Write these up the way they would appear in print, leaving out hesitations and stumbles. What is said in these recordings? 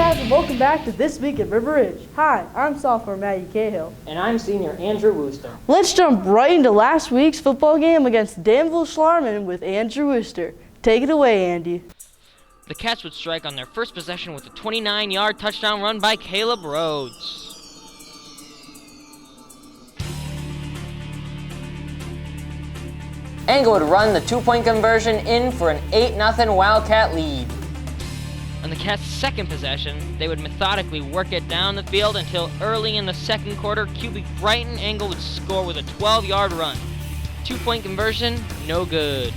Cats, and welcome back to This Week at River Ridge. Hi, I'm sophomore Maggie Cahill. And I'm senior Andrew Wooster. Let's jump right into last week's football game against Danville Schlarman with Andrew Wooster. Take it away, Andy. The Cats would strike on their first possession with a 29-yard touchdown run by Caleb Rhodes. Engel would run the two-point conversion in for an 8-0 Wildcat lead. On the Cats' second possession, they would methodically work it down the field until early in the second quarter, QB Brighton Engel would score with a 12-yard run. Two-point conversion, no good.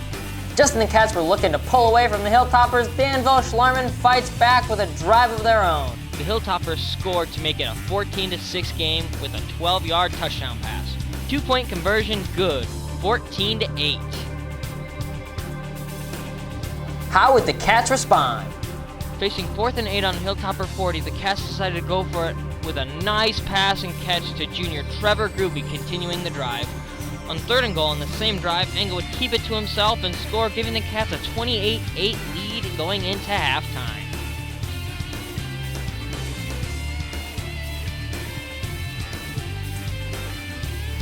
Just when the Cats were looking to pull away from the Hilltoppers, Danville Schlarman fights back with a drive of their own. The Hilltoppers scored to make it a 14-6 game with a 12-yard touchdown pass. Two-point conversion, good. 14-8. How would the Cats respond? Facing 4th and 8 on Hilltopper 40, the Cats decided to go for it with a nice pass and catch to junior Trevor Gruby, continuing the drive. On 3rd and goal in the same drive, Engel would keep it to himself and score, giving the Cats a 28-8 lead going into halftime.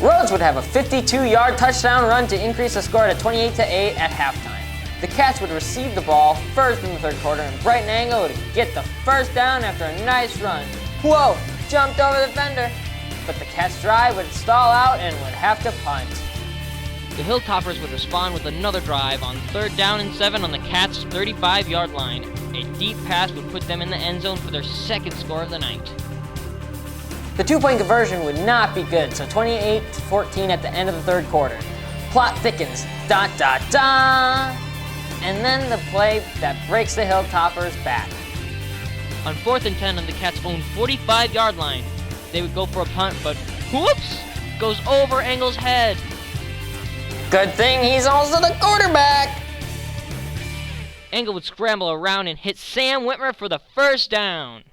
Rhodes would have a 52-yard touchdown run to increase the score to 28-8 at halftime. The Cats would receive the ball first in the third quarter, and Brighton Engel would get the first down after a nice run. Whoa, jumped over the defender. But the Cats' drive would stall out and would have to punt. The Hilltoppers would respond with another drive on 3rd down and 7 on the Cats' 35-yard line. A deep pass would put them in the end zone for their second score of the night. The two-point conversion would not be good, so 28-14 at the end of the third quarter. Plot thickens, ... And then the play that breaks the Hilltoppers back. On 4th and 10 on the Cats' own 45-yard line, they would go for a punt, but whoops! Goes over Engel's head. Good thing he's also the quarterback! Engel would scramble around and hit Sam Whitmer for the first down.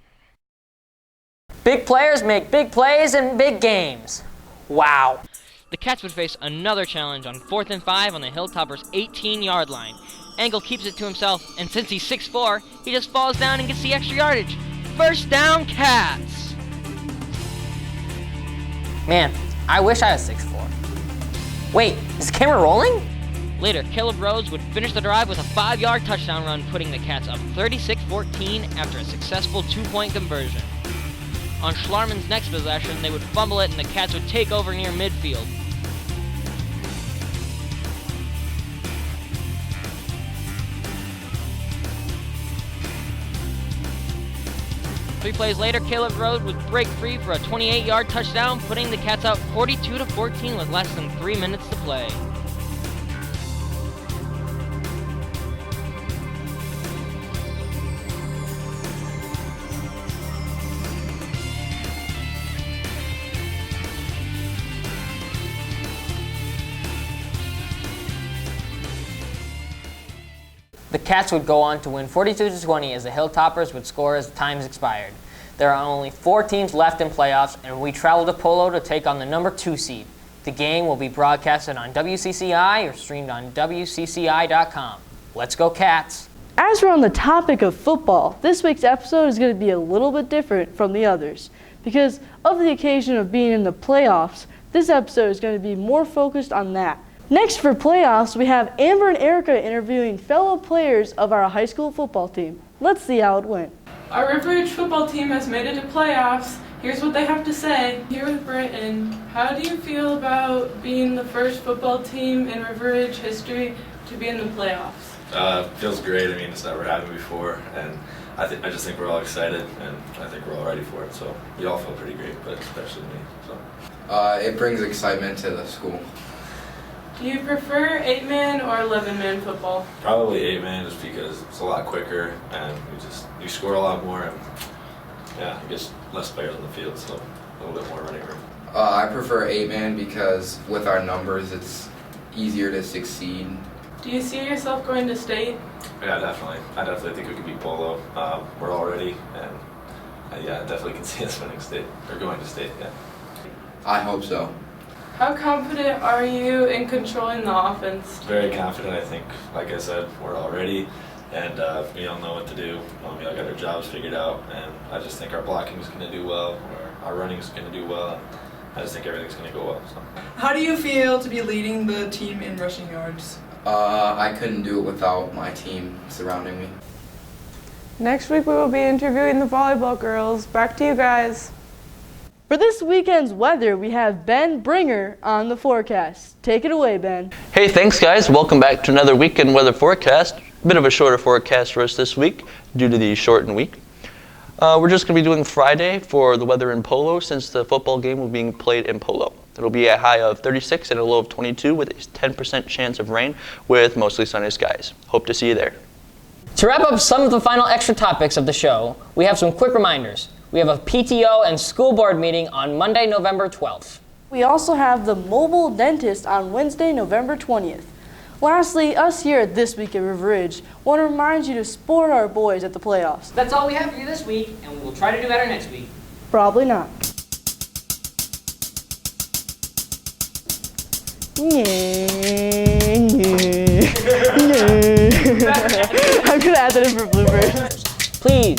Big players make big plays in big games. Wow. The Cats would face another challenge on 4th and 5 on the Hilltoppers' 18-yard line. Engel keeps it to himself, and since he's 6'4", he just falls down and gets the extra yardage. First down, Cats! Man, I wish I was 6'4". Wait, is the camera rolling? Later, Caleb Rhodes would finish the drive with a 5-yard touchdown run, putting the Cats up 36-14 after a successful two-point conversion. On Schlarman's next possession, they would fumble it and the Cats would take over near midfield. Three plays later, Caleb Rhodes would break free for a 28-yard touchdown, putting the Cats up 42-14 with less than 3 minutes to play. The Cats would go on to win 42-20 as the Hilltoppers would score as times expired. There are only 4 teams left in playoffs, and we travel to Polo to take on the number 2 seed. The game will be broadcasted on WCCI or streamed on WCCI.com. Let's go, Cats! As we're on the topic of football, this week's episode is going to be a little bit different from the others. Because of the occasion of being in the playoffs, this episode is going to be more focused on that. Next for playoffs, we have Amber and Erica interviewing fellow players of our high school football team. Let's see how it went. Our River Ridge football team has made it to playoffs. Here's what they have to say. Here with Britton, how do you feel about being the first football team in River Ridge history to be in the playoffs? Feels great. I mean, it's never happened before, and I just think we're all excited, and I think we're all ready for it. So we all feel pretty great, but especially me. So it brings excitement to the school. Do you prefer 8-man or 11-man football? probably 8-man, just because it's a lot quicker, and you score a lot more, and yeah, I guess less players on the field, so a little bit more running room. I prefer 8-man because with our numbers, it's easier to succeed. Do you see yourself going to state? Yeah, definitely. I definitely think we could beat Polo. We're all ready, and yeah, I definitely can see us winning state, or going to state, yeah. I hope so. How confident are you in controlling the offense? Very confident. I think, like I said, we're all ready. and we all know what to do. We all got our jobs figured out, and I just think our blocking is going to do well, our running is going to do well. I just think everything's going to go well. So. How do you feel to be leading the team in rushing yards? I couldn't do it without my team surrounding me. Next week we will be interviewing the volleyball girls. Back to you guys. For this weekend's weather, we have Ben Bringer on the forecast. Take it away, Ben. Hey, thanks guys. Welcome back to another weekend weather forecast. A bit of a shorter forecast for us this week due to the shortened week. We're just going to be doing Friday for the weather in Polo since the football game will be being played in Polo. It'll be a high of 36 and a low of 22 with a 10% chance of rain with mostly sunny skies. Hope to see you there. To wrap up some of the final extra topics of the show, we have some quick reminders. We have a PTO and school board meeting on Monday, November 12th. We also have the mobile dentist on Wednesday, November 20th. Lastly, us here at This Week at River Ridge want to remind you to support our boys at the playoffs. That's all we have for you this week, and we will try to do better next week. Probably not. I'm gonna add that in for bloopers. Please.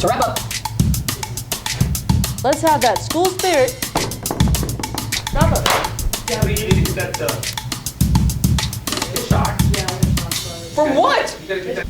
To wrap up. Let's have that school spirit. Wrap up. Yeah, we need to get that shock. For what? You gotta get that.